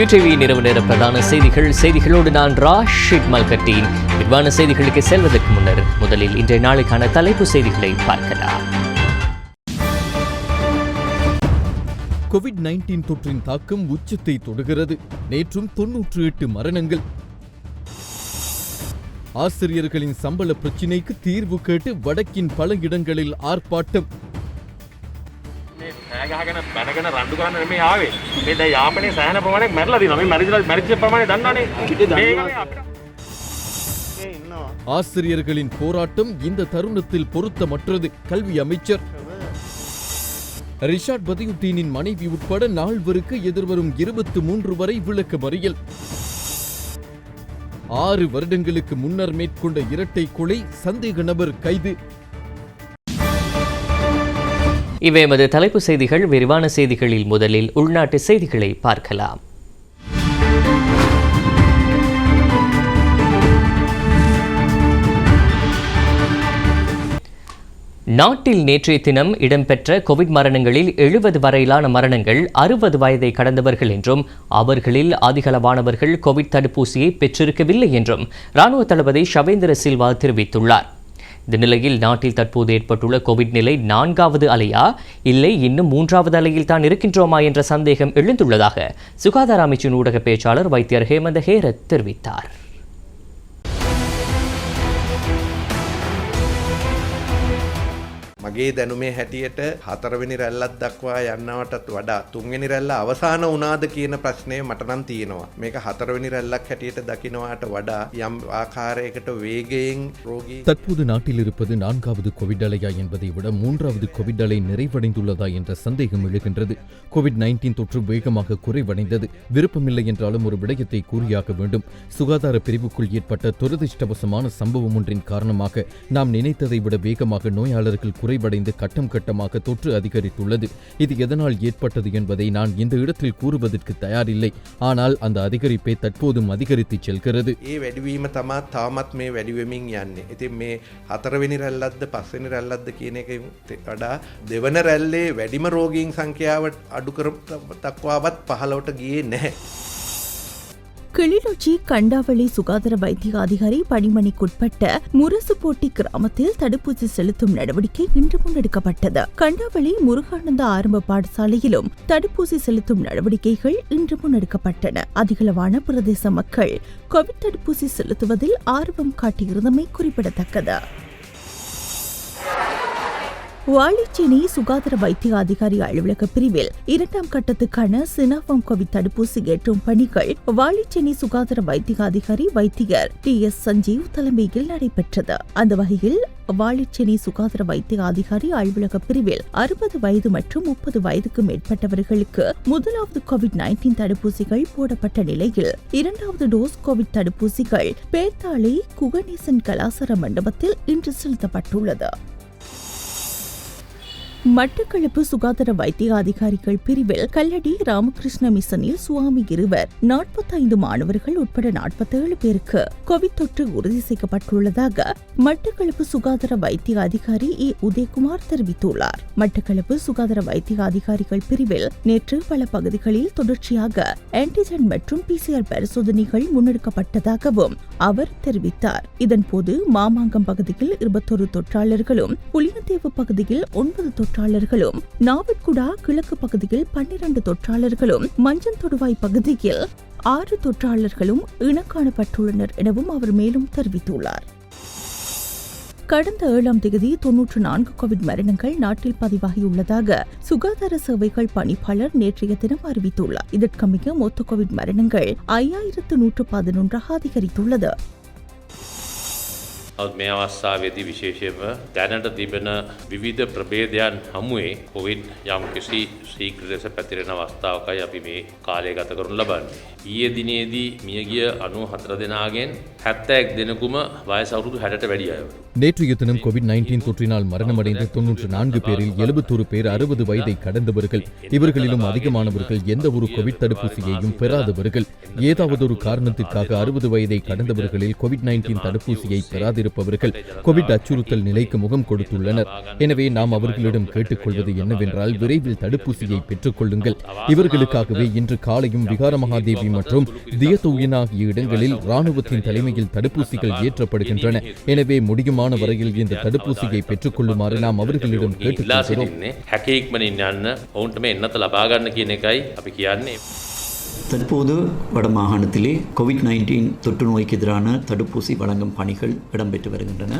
UDV நிறுவன நேர பிரதான செய்திகளோடு நான் ராஷித் மல்கட்டீன். விரிவான செய்திகளுக்கு செல்வதற்கு முன்னர் முதலில் இன்றைய நாளுக்கான தலைப்பு செய்திகளை பார்க்கலாம். கோவிட்-19 தொற்றின் தாக்கம் உச்சத்தை தொடுகிறது. நேற்றும் 98 மரணங்கள். ஆசிரியர்களின் சம்பள பிரச்சினைக்கு தீர்வு கேட்டு வடக்கின் பல இடங்களில் ஆர்ப்பாட்டம். ஆசிரியர்களின் போராட்டம் இந்த தருணத்தில் பொருத்தமற்றது. கல்வி அமைச்சர் ரிஷாட் பதியுத்தீனின் மனைவி உட்பட நால்வருக்கு எதிர்வரும் 23 வரை விளக்க மறியல். 6 வருடங்களுக்கு முன்னர் மேற்கொண்ட இரட்டை கொலை, சந்தேக நபர் கைது. இவை எமது தலைப்பு செய்திகள். விரிவான செய்திகளில் முதலில் உள்நாட்டு செய்திகளை பார்க்கலாம். நாட்டில் நேற்றைய தினம் இடம்பெற்ற கோவிட் மரணங்களில் 70 வரையிலான மரணங்கள் 60 வயதை கடந்தவர்கள் என்றும் அவர்களில் அதிகளவானவர்கள் கோவிட் தடுப்பூசியை பெற்றிருக்கவில்லை என்றும் இராணுவ தளபதி ஷவேந்திர சில்வா தெரிவித்துள்ளார். இந்த நிலையில் நாட்டில் தற்போது ஏற்பட்டுள்ள கோவிட் நிலை 4வது அலையா இல்லை இன்னும் 3வது அலையில் தான் இருக்கின்றோமா என்ற சந்தேகம் எழுந்துள்ளதாக சுகாதார அமைச்சின் ஊடக பேச்சாளர் வைத்தியர் ஹேமந்த ஹேரத் தெரிவித்தார். මගේ දැනුමේ හැටියට 4වෙනි රැල්ලක් දක්වා යන්නවටත් වඩා 3වෙනි රැල්ල අවසාන වුණාද කියන ප්‍රශ්නය මට නම් තියෙනවා. මේක 4වෙනි රැල්ලක් හැටියට දකින්නවාට වඩා යම් ආකාරයකට වේගයෙන් රෝගී தற்போது நாட்டில் இருப்பது 4வது கோவிட் அலையா என்பதை விட 3வது கோவிட் அலை நிறைவடைந்துள்ளதா என்ற சந்தேகம் எழுகின்றது. கோவிட்-19 தொற்று வேகமாக குறைவடைந்தது. விருப்பமில்லை என்றாலும் ஒரு விடயத்தை கூறியாக வேண்டும். சுகாதார பிரிவுக்குள் ஏற்பட்ட துரதிர்ஷ்டவசமான சம்பவம் ஒன்றின் காரணமாக நாம் நினைத்ததை விட வேகமாக நோயாளர்கள் குறைவடைந்து கட்டம் கட்டமாக தொற்று அதிகரித்துள்ளது. இது எதனால் ஏற்பட்டது என்பதை நான் இந்த இடத்தில் கூறுவதற்கு தயாரில்லை. ஆனால் அந்த அதிகரிப்பை தற்போதும் அதிகரித்து செல்கிறது. ඒ වැඩිවීම තමා තාමත් මේ වැඩි වෙමින් යන්නේ. ඉතින් මේ 4වෙනි රැල්ලක්ද 5වෙනි රැල්ලක්ද කියන එකෙන් වඩා දෙවන රැල්ලේ වැඩිම රෝගීන් සංඛ්‍යාව අඩු කර දක්වාවත් 15ට ගියේ නැහැ. கிளிநொச்சி கண்டாவளி சுகாதார வைத்திய அதிகாரி பணிமனைக்குட்பட்ட முரசுப்போட்டி கிராமத்தில் தடுப்பூசி செலுத்தும் நடவடிக்கை இன்று முன்னெடுக்கப்பட்டது. கண்டாவளி முருகானந்த ஆரம்ப பாடசாலையிலும் தடுப்பூசி செலுத்தும் நடவடிக்கைகள் இன்று முன்னெடுக்கப்பட்டன. அதிகளவான பிரதேச மக்கள் கோவிட் தடுப்பூசி செலுத்துவதில் ஆர்வம் காட்டியிருந்தமை குறிப்பிடத்தக்கது. வாழைச்சேனை சுகாதார வைத்திய அதிகாரி அலுவலக பிரிவில் 2ஆம் கட்டத்துக்கான சினாஃபார்ம் கோவிட் தடுப்பூசி ஏற்றும் பணிகள் வாழைச்சேனை சுகாதார வைத்திய அதிகாரி வைத்தியர் TS சஞ்சீவ் தலைமையில் நடைபெற்றது. அந்த வகையில் வாழைச்சேனை சுகாதார வைத்திய அதிகாரி அலுவலக பிரிவில் 60 வயது மற்றும் 30 வயதுக்கு மேற்பட்டவர்களுக்கு 1வது கோவிட்-19 தடுப்பூசிகள் போடப்பட்ட நிலையில் 2வது டோஸ் கோவிட் தடுப்பூசிகள் பேத்தாளை குகநேசன் கலாசார மண்டபத்தில் இன்று செலுத்தப்பட்டுள்ளது. மட்டக்களப்பு சுகாதார வைத்திய அதிகாரிகள் பிரிவில் கல்லடி ராமகிருஷ்ண மிஷனில் சுவாமி இருவர் 45 மாணவர்கள் உட்பட 47 பேருக்கு கோவிட் தொற்று உறுதி செய்யப்பட்டுள்ளதாக மட்டக்களப்பு சுகாதார வைத்திய அதிகாரி உதயகுமார் தெரிவித்துள்ளார். மட்டக்களப்பு சுகாதார வைத்திய அதிகாரிகள் பிரிவில் நேற்று பல பகுதிகளில் தொடர்ச்சியாக ஆன்டிஜென் மற்றும் PCR பரிசோதனைகள் முன்னெடுக்கப்பட்டதாகவும் அவர் தெரிவித்தார். இதன்போது மாமாங்கம் பகுதியில் 21 தொற்றாளர்களும், புளியந்தேவு பகுதியில் 9 தொற்றாளர்களும், நாவட்குடா கிழக்கு பகுதியில் 12 தொற்றாளர்களும், மஞ்சந்தொடுவாய் பகுதியில் 6 தொற்றாளர்களும் இனக்காணப்பட்டுள்ளனர் எனவும் அவர் மேலும் தெரிவித்துள்ளார். கடந்த 7ஆம் தேதி 94 கோவிட் மரணங்கள் நாட்டில் பதிவாகியுள்ளதாக சுகாதார சேவைகள் பணிப்பாளர் நேற்றைய தினம் அறிவித்துள்ளார். இதற்கமைய மொத்த கோவிட் மரணங்கள் 5111 அதிகரித்துள்ளது. මේ අවස්ථාවේදී විශේෂයෙන්ම දැනට තිබෙන විවිධ ප්‍රභේදයන් හමුවේ කොවිඩ් යම් කිසි ශීඝ්‍ර ලෙස පැතිරෙන අවස්ථාවකයි අපි මේ කාලය ගත කරනු ලබන්නේ. ඊයේ දිනේදී මියගිය 94 දෙනාගෙන් 71 දෙනෙකුම වයස අවුරුදු 60ට වැඩි අය. நேற்றைய தினம் கோவிட்-19 தொற்றினால் மரணமடைந்த 94 பேரில் 71 பேர் 60 வயதை கடந்தவர்கள். இவர்களிலும் அதிகமானவர்கள் எந்த ஒரு கோவிட் தடுப்பூசியையும் பெறாதவர்கள். ஏதாவது ஒரு காரணத்திற்காக 60 வயதை கடந்தவர்களில் கோவிட்-19 தடுப்பூசியை பெறாதிருப்பவர்கள் இருப்பவர்கள் கோவிட் அச்சுறுத்தல் நிலைக்கு முகம் கொடுத்துள்ளனர். எனவே நாம் அவர்களிடம் கேட்டுக்கொள்வது என்னவென்றால், விரைவில் தடுப்பூசியை பெற்றுக் கொள்ளுங்கள். இவர்களுக்காகவே இன்று காலையும் விகார மகாதேவி மற்றும் தியதோயின் ஆகிய இடங்களில் ராணுவத்தின் தலைமையில் தடுப்பூசிகள் ஏற்றப்படுகின்றன. எனவே முடியுமான வரையில் இந்த தடுப்பூசியை பெற்றுக் கொள்ளுமாறு நாம் அவர்களிடம் கேட்டுக்கொள்கிறோம். தற்போது வடமாகாணத்திலே COVID-19 தொற்று நோய்க்கு எதிரான தடுப்பூசி வழங்கும் பணிகள் இடம்பெற்று வருகின்றன.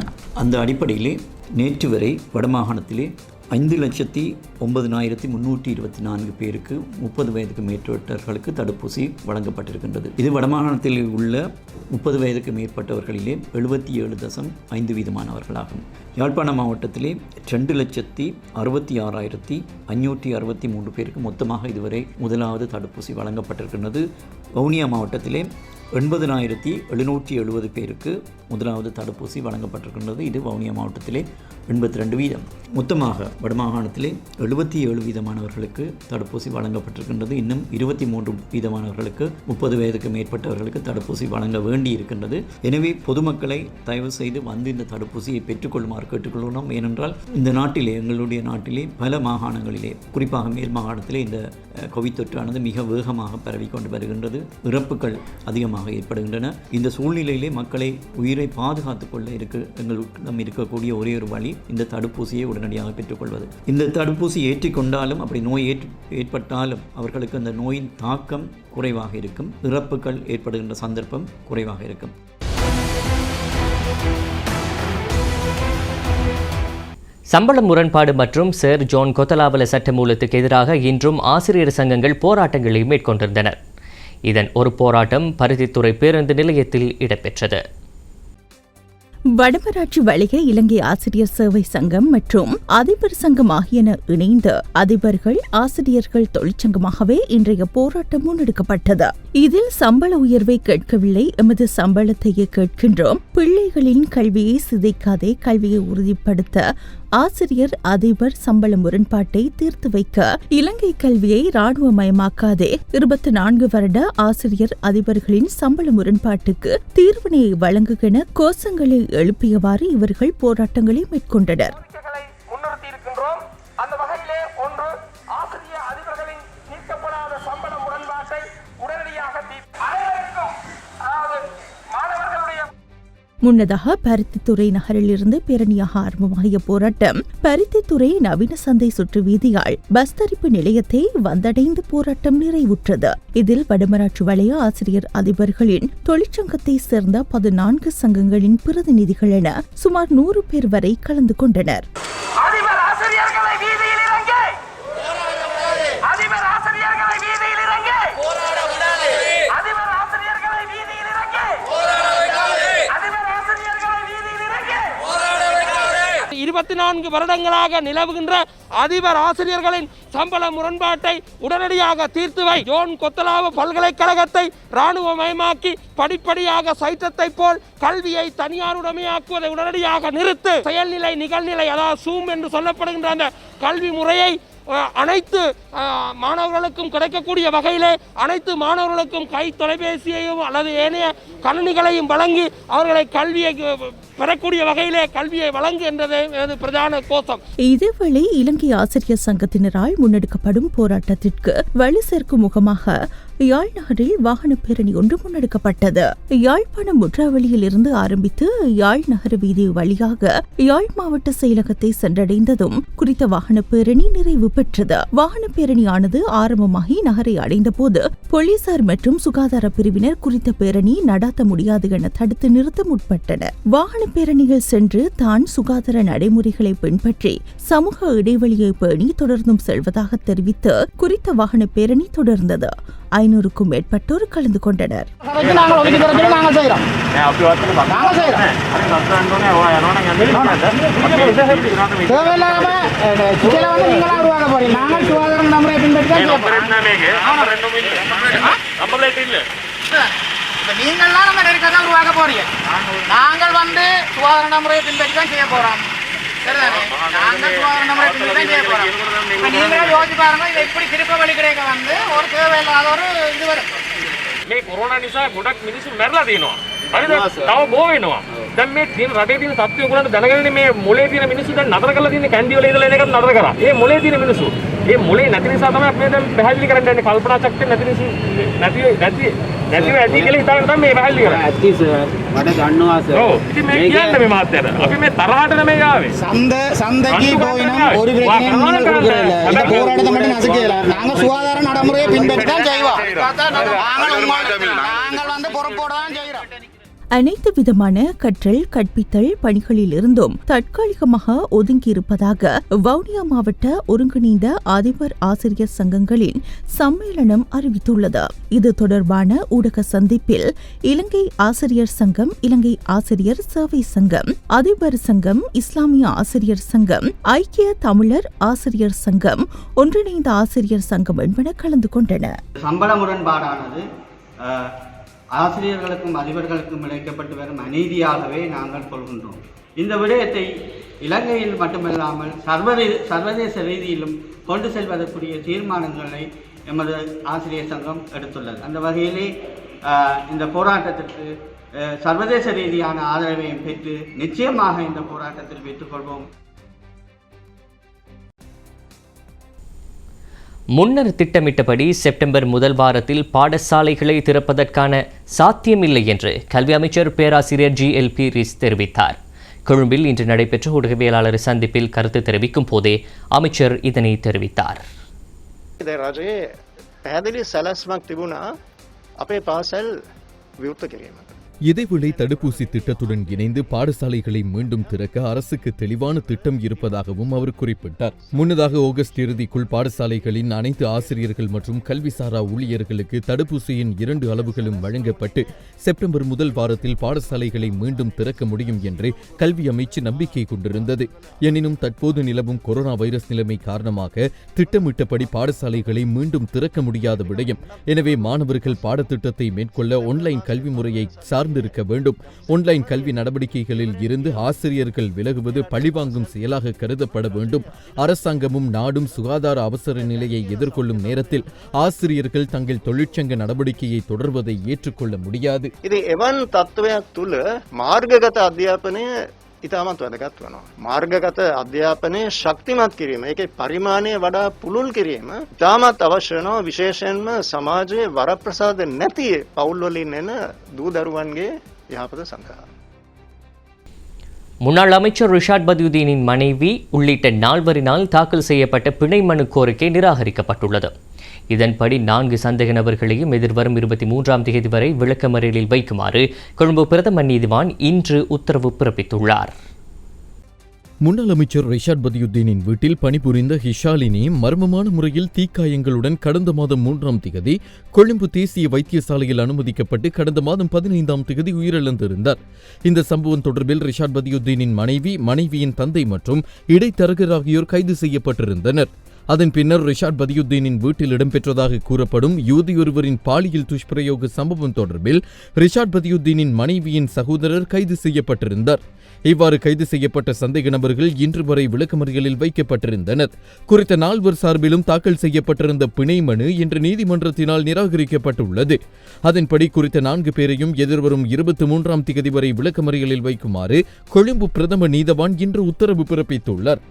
அந்த அடிப்படையிலே நேற்று வரை வடமாகாணத்திலே 5,09,324 பேருக்கு 30 வயதுக்கு மேற்பட்டவர்களுக்கு தடுப்பூசி வழங்கப்பட்டிருக்கின்றது. இது வடமாகாணத்தில் உள்ள 30 வயதுக்கு மேற்பட்டவர்களிலே 77.5% யாழ்ப்பாண மாவட்டத்திலே 2,66,563 பேருக்கு மொத்தமாக இதுவரை முதலாவது தடுப்பூசி வழங்கப்பட்டிருக்கின்றது. வவுனியா மாவட்டத்திலே 80,770 பேருக்கு முதலாவது தடுப்பூசி வழங்கப்பட்டிருக்கின்றது. இது வவுனியா மாவட்டத்திலே 82%. மொத்தமாக வடமாகாணத்திலே 77% தடுப்பூசி வழங்கப்பட்டிருக்கின்றது. இன்னும் 23% 30 வயதுக்கு மேற்பட்டவர்களுக்கு தடுப்பூசி வழங்க வேண்டி இருக்கின்றது. எனவே பொதுமக்களை தயவு செய்து வந்து இந்த தடுப்பூசியை பெற்றுக்கொள்ளுமாறு கேட்டுக்கொள்கிறோம். ஏனென்றால் இந்த நாட்டிலே, எங்களுடைய நாட்டிலே பல மாகாணங்களிலே, குறிப்பாக மேல் மாகாணத்திலே இந்த கோவிட் தொற்றானது மிக வேகமாக பரவிக்கொண்டு வருகின்றது. இறப்புகள் அதிகமாக ஏற்படுகின்றன. இந்த சூழ்நிலையிலே மக்களை உயிரை பாதுகாத்துக் கொள்ள எங்களிடம் இருக்கக்கூடிய ஒரே ஒரு வழி இந்த தடுப்பூசியை உடனடியாக பெற்றுக்கொள்வது. இந்த தடுப்பூசி ஏற்றிக்கொண்டாலும், அப்படி நோய் ஏற்பட்டாலும் அவர்களுக்கு அந்த நோயின் தாக்கம் குறைவாக இருக்கும், இறப்புகள் ஏற்படுகின்ற சந்தர்ப்பம் குறைவாக இருக்கும். சம்பள முரண்பாடு மற்றும் சர் ஜோன் கொத்தலாவல சட்டமூலத்துக்கு எதிராக இன்றும் ஆசிரியர் சங்கங்கள் போராட்டங்களை மேற்கொண்டிருந்தனர். இதன் ஒரு போராட்டம் பருத்தித்துறை பேருந்து நிலையத்தில் இடம்பெற்றது. வடமராட்சி வழிக இலங்கை ஆசிரியர் சேவை சங்கம் மற்றும் அதிபர் சங்கம் ஆகியன இணைந்து அதிபர்கள் ஆசிரியர்கள் தொழிற்சங்கமாகவே இன்றைய போராட்டம் முன்னெடுக்கப்பட்டது. இதில் சம்பள உயர்வை கேட்கவில்லை, எமது சம்பளத்தையே கேட்கின்றோம், பிள்ளைகளின் கல்வியை சிதைக்காதே, கல்வியை உறுதிப்படுத்த ஆசிரியர் அதிபர் சம்பள முரண்பாட்டை தீர்த்து வைக்க, இலங்கை கல்வியை இராணுவமயமாக்காதே, 24 வருட ஆசிரியர் அதிபர்களின் சம்பள முரண்பாட்டுக்கு தீர்வினை வழங்குகென கோஷங்களை எழுப்பியவாறு இவர்கள் போராட்டங்களை மேற்கொண்டனர். அந்த வகையிலே ஒன்று, ஆசிரியர் அதிபர்களின் தீர்க்கப்படாத சம்பள முரண்பாட்டை உடனடியாக முன்னதாக பருத்தித்துறை நகரிலிருந்து பேரணியாக ஆரம்பமாகிய போராட்டம் பருத்தித்துறை நவீன சந்தை சுற்று வீதியால் பஸ் தரிப்பு நிலையத்தை வந்தடைந்து போராட்டம் நிறைவுற்றது. இதில் வடமராட்சி வலய ஆசிரியர் அதிபர்களின் தொழிற்சங்கத்தை சேர்ந்த 14 சங்கங்களின் பிரதிநிதிகள் என சுமார் 100 பேர் வரை கலந்து கொண்டனர். வருடங்களாக நிலவுகின்ற அதிபர் ஆசிரியர்களின் சம்பள முரண்பாட்டை உடனடியாக தீர்த்து வை. ஜோன் கொத்தலாவ பல்கலைக்கழகத்தை இராணுவமயமாக்கி படிப்படியாக சைற்றத்தை போல் கல்வியை தனியாருடைமையாக்குவதை உடனடியாக நிறுத்து. செயல்நிலை நிகழ்நிலை, அதாவது சூம் என்று சொல்லப்படுகின்ற அந்த கல்வி முறையை அனைத்து மாணவர்களுக்கும் கிடைக்கக்கூடிய வகையிலே அனைத்து மாணவர்களுக்கும் கை தொலைபேசியையும் அல்லது ஏனைய கணினிகளையும் வழங்கி அவர்களை கல்வியை பெறக்கூடிய வகையிலே கல்வியை வழங்கு என்றது பிரதான கோஷம். இதேவேளை இலங்கை ஆசிரியர் சங்கத்தினரால் முன்னெடுக்கப்படும் போராட்டத்திற்கு வலு சேர்க்கும் முகமாக யாழ் நகரில் வாகன பேரணி ஒன்று முன்னெடுக்கப்பட்டது. யாழ்ப்பாணம் முற்றாவளியில் இருந்து ஆரம்பித்து யாழ் நகர வீதி வழியாக யாழ் மாவட்ட செயலகத்தை சென்றடைந்ததும் குறித்த வாகன பேரணி நிறைவு பெற்றது. வாகன பேரணியானது ஆரம்பமாகி நகரை அடைந்த போது போலீசார் மற்றும் சுகாதார பிரிவினர் குறித்த பேரணி நடாத்த முடியாது என தடுத்து நிறுத்த முற்பட்டனர். வாகன பேரணிகள் சென்று தான் சுகாதார நடைமுறைகளை பின்பற்றி சமூக இடைவெளியை பேணி தொடர்ந்தும் செல்வதாக தெரிவித்து குறித்த வாகன பேரணி தொடர்ந்தது. 500க்கும் மேற்பட்டோர் கலந்து கொண்டனர். நீங்கள்லாம் நம்ம நெருக்கதான் உருவாக்க போறீங்க. நாங்கள் வந்து சுகாதார நடைமுறையை பின்பற்றி தான் செய்ய போறோம். சரிதானே? நாங்கள் சுகாதார நடைமுறையை பின்பற்றி தான் செய்ய போறோம். இப்ப நீங்களே யோசிச்சு பாருங்க, இதை எப்படி திருப்ப வழி கிடைக்க வந்து ஒரு தேவையில்லாத ஒரு இது வரும். මේ කොරෝනා නිසා ගොඩක් මිනිස්සු මැරලා තියෙනවා. හරිද? තව බෝ වෙනවා. දැන් මේ තියෙන රටේ තියෙන සත්‍ය ඔයගොල්ලන්ට දැනගන්නේ මේ මොලේ තියෙන මිනිස්සු දැන් නතර කරලා තියෙන කැන්ඩි වල ඉඳලා එන එකත් නතර කරා. ඒ මොලේ තියෙන මිනිස්සු. ඒ මොලේ නැති නිසා තමයි අපි දැන් පැහැදිලි කරන්න යන්නේ කල්පනා ශක්තිය නැති නිසා නැතිව ඇති කියලා හිතාගෙන තමයි මේ පැහැදිලි කරන්නේ. ඇත්ති සර් මට ගන්නවා සර්. ඔව්. ඉතින් මේ කියන්නේ මේ මාත්‍යට. අපි මේ තරහට නෙමෙයි ආවේ. சந்தைக்கு போயினா ஒரு பிரச்சனையும் நீங்கள் கொடுக்கறதில்ல. இந்த போராட்டத்தை மட்டும் நசுக்கலாம். நாங்க சுகாதார நடைமுறையை பின்பற்றி தான் செய்வோம். நாங்கள் வந்து பொறுப்போட தான் செய்கிறோம். அனைத்து விதமான கற்றல் கற்பித்தல் பணிகளிலிருந்தும் தற்காலிகமாக ஒதுங்கியிருப்பதாக வவுனியா மாவட்ட ஒருங்கிணைந்த அதிபர் ஆசிரியர் சங்கங்களின் சம்மேளனம் அறிவித்துள்ளது. இது தொடர்பான ஊடக சந்திப்பில் இலங்கை ஆசிரியர் சங்கம், இலங்கை ஆசிரியர் சேவை சங்கம், அதிபர் சங்கம், இஸ்லாமிய ஆசிரியர் சங்கம், ஐக்கிய தமிழர் ஆசிரியர் சங்கம், ஒன்றிணைந்த ஆசிரியர் சங்கம் என்பன கலந்து கொண்டன. சம்பள முரண்பாடானது ஆசிரியர்களுக்கும் அதிபர்களுக்கும் இழைக்கப்பட்டு வரும் அநீதியாகவே நாங்கள் கொள்கின்றோம். இந்த விடயத்தை இலங்கையில் மட்டுமல்லாமல் சர்வதேச ரீதியிலும் கொண்டு செல்வதற்குரிய தீர்மானங்களை எமது ஆசிரியர் சங்கம் எடுத்துள்ளது. அந்த வகையிலே இந்த போராட்டத்திற்கு சர்வதேச ரீதியான ஆதரவையும் பெற்று நிச்சயமாக இந்த போராட்டத்தில் பெற்றுக்கொள்வோம். முன்னர் திட்டமிட்டபடி செப்டம்பர் முதல் வாரத்தில் பாடசாலைகளை திறப்பதற்கான சாத்தியமில்லை என்று கல்வி அமைச்சர் பேராசிரியர் GL பீரிஸ் தெரிவித்தார். கொழும்பில் இன்று நடைபெற்ற ஊடகவியலாளர் சந்திப்பில் கருத்து தெரிவிக்கும் போதே அமைச்சர் இதனை தெரிவித்தார். இதேவேளை தடுப்பூசி திட்டத்துடன் இணைந்து பாடசாலைகளை மீண்டும் திறக்க அரசுக்கு தெளிவான திட்டம் இருப்பதாகவும் அவர் குறிப்பிட்டார். முன்னதாக ஆகஸ்ட் இறுதிக்குள் பாடசாலைகளின் அனைத்து ஆசிரியர்கள் மற்றும் கல்விசாரா ஊழியர்களுக்கு தடுப்பூசியின் 2 அளவுகளும் வழங்கப்பட்டு செப்டம்பர் முதல் வாரத்தில் பாடசாலைகளை மீண்டும் திறக்க முடியும் என்று கல்வி அமைச்சு நம்பிக்கை கொண்டிருந்தது. எனினும் தற்போது நிலவும் கொரோனா வைரஸ் நிலைமை காரணமாக திட்டமிட்டபடி பாடசாலைகளை மீண்டும் திறக்க முடியாத விடயம். எனவே மாணவர்கள் பாடத்திட்டத்தை மேற்கொள்ள ஆன்லைன் கல்வி முறையை இருக்க வேண்டும். ஆன்லைன் கல்வி நடவடிக்கைகளில் இருந்து ஆசிரியர்கள் விலகுவது பழிவாங்கும் செயலாக கருதப்பட வேண்டும். அரசாங்கமும் நாடும் சுகாதார அவசர நிலையை எதிர்கொள்ளும் நேரத்தில் ஆசிரியர்கள் தங்கள் தொழிற்சங்க நடவடிக்கையை தொடர்வதை ஏற்றுக்கொள்ள முடியாது. இது එවන් තත්ත්වයක් තුළ මාර්ගගත අධ්‍යාපනය ඉතාමත් වැදගත් වෙනවා. මාර්ගගත අධ්‍යාපනය ශක්තිමත් කිරීම, ඒකේ පරිමාණය වඩා පුළුල් කිරීම ඉතාමත් අවශ්‍ය වෙනවා. විශේෂයෙන්ම සමාජයේ වරප්‍රසාද නැති පවුල් වලින් එන දූ දරුවන්ගේ යහපත සඳහා. முன்னாள் அமைச்சர் ரிஷாட் பதியுதீனின் மனைவி உள்ளிட்ட 4 தாக்கல் செய்யப்பட்ட பிணை மனு கோரிக்கை நிராகரிக்கப்பட்டுள்ளது. இதன்படி 4 சந்தேக நபர்களையும் எதிர்வரும் 23ஆம் தேதி வரை விளக்கமறியலில் வைக்குமாறு கொழும்பு பிரதம நீதிவான் இன்று உத்தரவு பிறப்பித்துள்ளார். முன்னாள் அமைச்சர் ரிஷாட் பதியுதீனின் வீட்டில் பணிபுரிந்த ஹிஷாலினி மர்மமான முறையில் தீக்காயங்களுடன் கடந்த மாதம் 3ஆம் தேதி கொழும்பு தேசிய வைத்தியசாலையில் அனுமதிக்கப்பட்டு கடந்த மாதம் 15ஆம் தேதி உயிரிழந்திருந்தார். இந்த சம்பவம் தொடர்பில் ரிஷாட் பதியுதீனின் மனைவியின் தந்தை மற்றும் இடைத்தரகர் ஆகியோர் கைது செய்யப்பட்டிருந்தனர். அதன் பின்னர் ரிஷாட் பதியுதீனின் வீட்டில் இடம்பெற்றதாக கூறப்படும் யூதியொருவரின் பாலியல் துஷ்பிரயோக சம்பவம் தொடர்பில் ரிஷாட் பதியுதீனின் மனைவியின் சகோதரர் கைது செய்யப்பட்டிருந்தார். இவ்வாறு கைது செய்யப்பட்ட சந்தேக நபர்கள் இன்று வரை விளக்கமறியலில் வைக்கப்பட்டிருந்தனர். குறித்த 4 சார்பிலும் தாக்கல் செய்யப்பட்டிருந்த பிணை மனு இன்று நீதிமன்றத்தினால் நிராகரிக்கப்பட்டுள்ளது. அதன்படி குறித்த 4 பேரையும் எதிர்வரும் 23ஆம் தேதி வரை விளக்கமறியலில் வைக்குமாறு கொழும்பு பிரதம நீதவான் இன்று உத்தரவு பிறப்பித்துள்ளார்.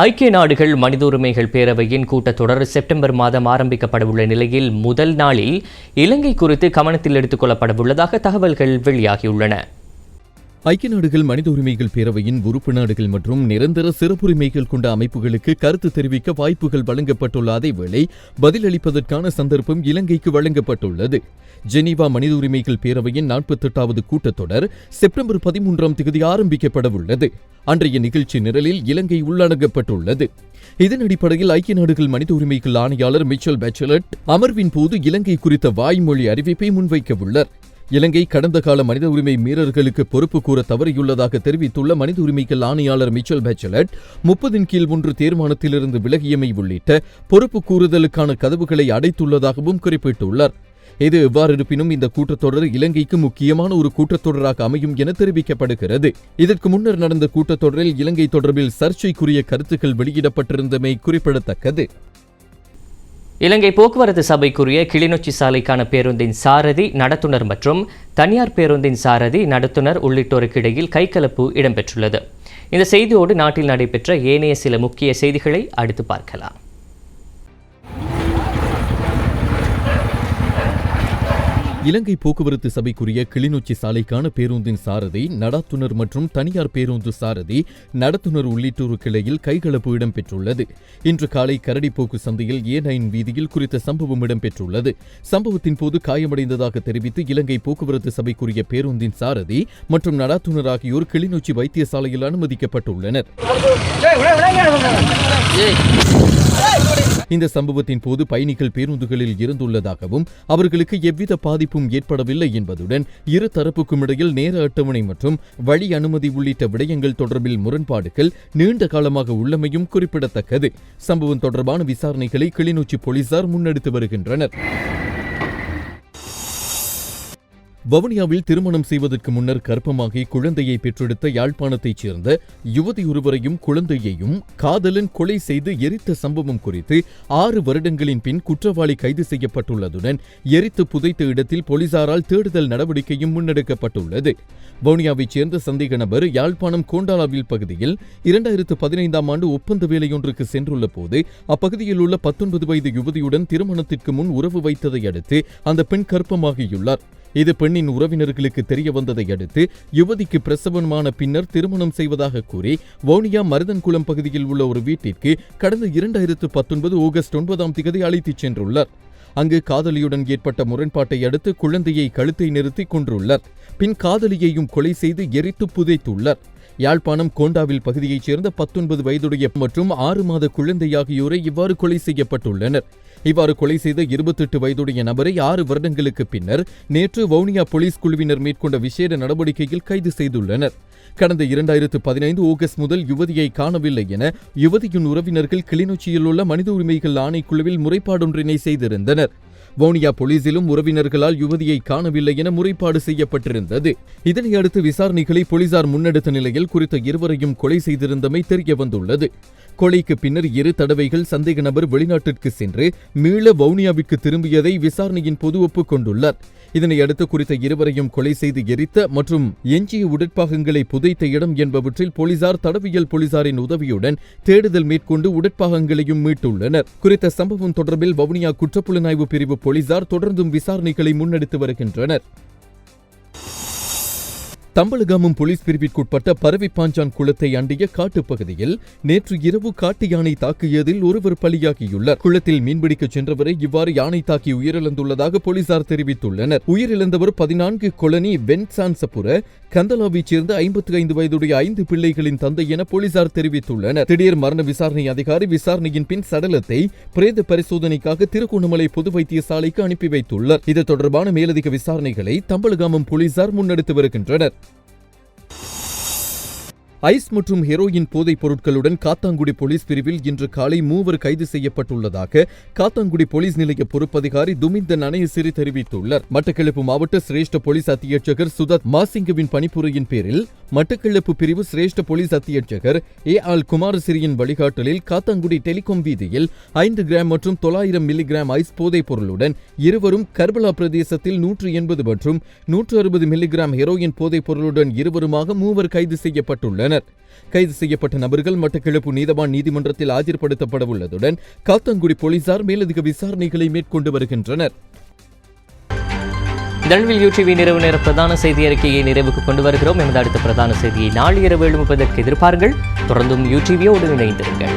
ஐக்கிய நாடுகள் மனித உரிமைகள் பேரவையின் கூட்டத்தொடர் செப்டம்பர் மாதம் ஆரம்பிக்கப்படவுள்ள நிலையில் முதல் நாளில் இலங்கை குறித்து கவனத்தில் எடுத்துக் கொள்ளப்படவுள்ளதாக தகவல்கள் வெளியாகியுள்ளன. ஐக்கிய நாடுகள் மனித உரிமைகள் பேரவையின் உறுப்பு நாடுகள் மற்றும் நிரந்தர சிறப்புரிமைகள் கொண்ட அமைப்புகளுக்கு கருத்து தெரிவிக்க வாய்ப்புகள் வழங்கப்பட்டுள்ள அதேவேளை பதிலளிப்பதற்கான சந்தர்ப்பம் இலங்கைக்கு வழங்கப்பட்டுள்ளது. ஜெனீவா மனித உரிமைகள் பேரவையின் 48வது கூட்டத்தொடர் செப்டம்பர் 13ஆம் தேதி ஆரம்பிக்கப்படவுள்ளது. அன்றைய நிகழ்ச்சி நிரலில் இலங்கை உள்ளடக்கப்பட்டுள்ளது. இதன் அடிப்படையில் ஐக்கிய நாடுகள் மனித உரிமைகள் ஆணையாளர் மிச்சல் பேச்சலட் அமர்வின் போது இலங்கை குறித்த வாய்மொழி அறிவிப்பை முன்வைக்கவுள்ளார். இலங்கை கடந்த கால மனித உரிமை மீறல்களுக்கு பொறுப்பு கூற தவறியுள்ளதாக தெரிவித்துள்ள மனித உரிமைகள் ஆணையாளர் மிச்சல் பேச்சலட் 30-1 தீர்மானத்திலிருந்து விலகியமை உள்ளிட்ட பொறுப்பு கூறுதலுக்கான கதவுகளை அடைத்துள்ளதாகவும் குறிப்பிட்டுள்ளார். இது எவ்வாறு இருப்பினும் இந்த கூட்டத்தொடர் இலங்கைக்கு முக்கியமான ஒரு கூட்டத்தொடராக அமையும் என தெரிவிக்கப்படுகிறது. இதற்கு முன்னர் நடந்த கூட்டத்தொடரில் இலங்கை தொடர்பில் சர்ச்சைக்குரிய கருத்துக்கள் வெளியிடப்பட்டிருந்தமை குறிப்பிடத்தக்கது. இலங்கை போக்குவரத்து சபைக்குரிய கிளிநொச்சி சாலைக்கான பேருந்தின் சாரதி, நடத்துனர் மற்றும் தனியார் பேருந்தின் சாரதி, நடத்துனர் உள்ளிட்டோருக்கு இடையில் கைகலப்பு இடம்பெற்றுள்ளது. இந்த செய்தியோடு நாட்டில் நடைபெற்ற ஏனைய சில முக்கிய செய்திகளை அடுத்து பார்க்கலாம். இலங்கை போக்குவரத்து சபைக்குரிய கிளிநொச்சி சாலைக்கான பேருந்தின் சாரதி, நடாத்துனர் மற்றும் தனியார் பேருந்து சாரதி, நடத்துனர் உள்ளிட்டோருக்கு இடையில் கைகலப்பு இடம்பெற்றுள்ளது. இன்று காலை கரடிப்போக்கு சந்தையில் A9 வீதியில் குறித்த சம்பவம் இடம்பெற்றுள்ளது. சம்பவத்தின் போது காயமடைந்ததாக தெரிவித்து இலங்கை போக்குவரத்து சபைக்குரிய பேருந்தின் சாரதி மற்றும் நடாத்துனர் ஆகியோர் கிளிநொச்சி வைத்தியசாலையில் அனுமதிக்கப்பட்டுள்ளனர். இந்த சம்பவத்தின் போது பயணிகள் பேருந்துகளில் இருந்துள்ளதாகவும் அவர்களுக்கு எவ்வித பாதிப்பும் ஏற்படவில்லை என்பதுடன் இரு தரப்புக்கும் இடையில் நேர அட்டவணை மற்றும் வழி அனுமதி உள்ளிட்ட விடயங்கள் தொடர்பில் முரண்பாடுகள் நீண்ட காலமாக உள்ளமையும் குறிப்பிடத்தக்கது. சம்பவம் தொடர்பான விசாரணைகளை கிளிநொச்சி போலீசார் முன்னெடுத்து வருகின்றனர். வவுனியாவில் திருமணம் செய்வதற்கு முன்னர் கர்ப்பமாகி குழந்தையை பெற்றெடுத்த யாழ்ப்பாணத்தைச் சேர்ந்த யுவதி ஒருவரையும் குழந்தையையும் காதலன் கொலை செய்து எரித்த சம்பவம் குறித்து 6 வருடங்களின் பின் குற்றவாளி கைது செய்யப்பட்டுள்ளதுடன் எரித்து புதைத்த இடத்தில் போலீசாரால் தேடுதல் நடவடிக்கையும் முன்னெடுக்கப்பட்டுள்ளது. வவுனியாவைச் சேர்ந்த சந்தேக நபர் யாழ்ப்பாணம் கோண்டாலாவில் பகுதியில் 2015ஆம் ஆண்டு ஒப்பந்த வேலையொன்றுக்கு சென்றுள்ள போது அப்பகுதியில் உள்ள 19 வயது யுவதியுடன் திருமணத்திற்கு முன் உறவு வைத்ததை அடுத்து அந்த பெண் கர்ப்பமாகியுள்ளார். இது பெண்ணின் உறவினர்களுக்கு தெரிய வந்ததை அடுத்து யுவதிக்கு பிரசவமான பின்னர் திருமணம் செய்வதாக கூறி வவுனியா மருதன்குளம் பகுதியில் உள்ள ஒரு வீட்டிற்கு கடந்த 2019 ஆகஸ்ட் 9ஆம் தேதி அழைத்துச் சென்றுள்ளார். அங்கு காதலியுடன் ஏற்பட்ட முரண்பாட்டை அடுத்து குழந்தையை கழுத்தை நிறுத்தி கொன்றுள்ளார். பின் காதலியையும் கொலை செய்து எரித்து புதைத்துள்ளார். யாழ்ப்பாணம் கோண்டாவில் பகுதியைச் சேர்ந்த 19 வயதுடைய மற்றும் 6 மாத குழந்தை ஆகியோரை இவ்வாறு கொலை செய்யப்பட்டுள்ளனர். இவ்வாறு கொலை செய்த 28 வயதுடைய நபரை 6 வருடங்களுக்கு பின்னர் நேற்று வவுனியா போலீஸ் குழுவினர் மேற்கொண்ட விசேட நடவடிக்கையில் கைது செய்துள்ளனர். கடந்த 2015 ஆகஸ்ட் முதல் யுவதியை காணவில்லை என யுவதியின் உறவினர்கள் கிளிநொச்சியில் உள்ள மனித உரிமைகள் ஆணைக்குழுவில் முறைப்பாடொன்றினை செய்திருந்தனர். வவுனியா போலீசிலும் உறவினர்களால் யுவதியை காணவில்லை என முறைப்பாடு செய்யப்பட்டிருந்தது. இதனையடுத்து விசாரணைகளை போலீசார் முன்னெடுத்த நிலையில் குறித்த இருவரையும் கொலை செய்திருந்தமை தெரிய வந்துள்ளது. கொலைக்கு பின்னர் 2 தடவைகள் சந்தேக நபர் வெளிநாட்டிற்கு சென்று மீள வவுனியாவிற்கு திரும்பியதை விசாரணையின் போது ஒப்புக்கொண்டுள்ளார். இதனையடுத்து குறித்த இருவரையும் கொலை செய்து எரித்த மற்றும் எஞ்சிய உடற்பாகங்களை புதைத்த இடம் என்பவற்றில் போலீசார் தடவியல் போலீசாரின் உதவியுடன் தேடுதல் மேற்கொண்டு உடற்பாகங்களையும் மீட்டுள்ளனர். குறித்த சம்பவம் தொடர்பில் வவுனியா குற்றப்புலனாய்வு பிரிவு போலீசார் தொடர்ந்தும் விசாரணைகளை முன்னெடுத்து வருகின்றனர். தம்பலகாமம் போலீஸ் பிரிவிற்குட்பட்ட பரவிப்பாஞ்சான் குளத்தை அண்டிய காட்டுப்பகுதியில் நேற்று இரவு காட்டு யானை தாக்கியதில் ஒருவர் பலியாகியுள்ளார். குளத்தில் மீன்பிடிக்கச் சென்றவரை இவ்வாறு யானை தாக்கி உயிரிழந்துள்ளதாக போலீசார் தெரிவித்துள்ளனர். உயிரிழந்தவர் 14 கொலனி வென்சான்சபுர கந்தலாவைச் சேர்ந்த 55 வயதுடைய 5 பிள்ளைகளின் தந்தை என போலீசார் தெரிவித்துள்ளனர். திடீர் மரண விசாரணை அதிகாரி விசாரணையின் பின் சடலத்தை பிரேத பரிசோதனைக்காக திருகோணமலை பொது வைத்தியசாலைக்கு அனுப்பி வைத்துள்ளார். இது தொடர்பான மேலதிக விசாரணைகளை தம்பலகாமம் போலீசார் முன்னெடுத்து வருகின்றனர். ஐஸ் மற்றும் ஹெரோயின் போதைப் பொருட்களுடன் காத்தாங்குடி போலீஸ் பிரிவில் இன்று காலை 3 கைது செய்யப்பட்டுள்ளதாக காத்தாங்குடி போலீஸ் நிலைய பொறுப்பதிகாரி துமிந்த நனயசிறி தெரிவித்துள்ளார். மட்டக்களப்பு மாவட்ட சிரேஷ்ட போலீஸ் அத்தியட்சகர் சுதத் மாசிங்கவின் பணிப்புரையின் பேரில் மட்டக்களப்பு பிரிவு சிரேஷ்ட போலீஸ் அத்தியட்சகர் AR குமாரசிறியின் வழிகாட்டலில் காத்தாங்குடி டெலிகாம் வீதியில் 5 கிராம் மற்றும் 900 மில்லிகிராம் ஐஸ் போதைப் பொருளுடன் இருவரும் கர்பலா பிரதேசத்தில் 180 மற்றும் 160 மில்லிகிராம் ஹெரோயின் போதைப் பொருளுடன் இருவருமாக 3 கைது செய்யப்பட்டுள்ளனர். கைது செய்யப்பட்ட நபர்கள் மட்டக்களப்பு நீதவான் நீதிமன்றத்தில் ஆஜர்படுத்தப்பட உள்ளதுடன் காத்தாங்குடி போலீசார் மேலதிக விசாரணைகளை மேற்கொண்டு வருகின்றனர். தன்வில் யூடிவி இரவு நேர பிரதான செய்தி அறிக்கையை நிறைவுக்கு கொண்டு வருகிறோம். எமது அடுத்த பிரதான செய்தியை நாளை இரவு 7:30 எதிர்பாருங்கள். தொடர்ந்தும் யூடிவியோடு இணைந்திருங்கள்.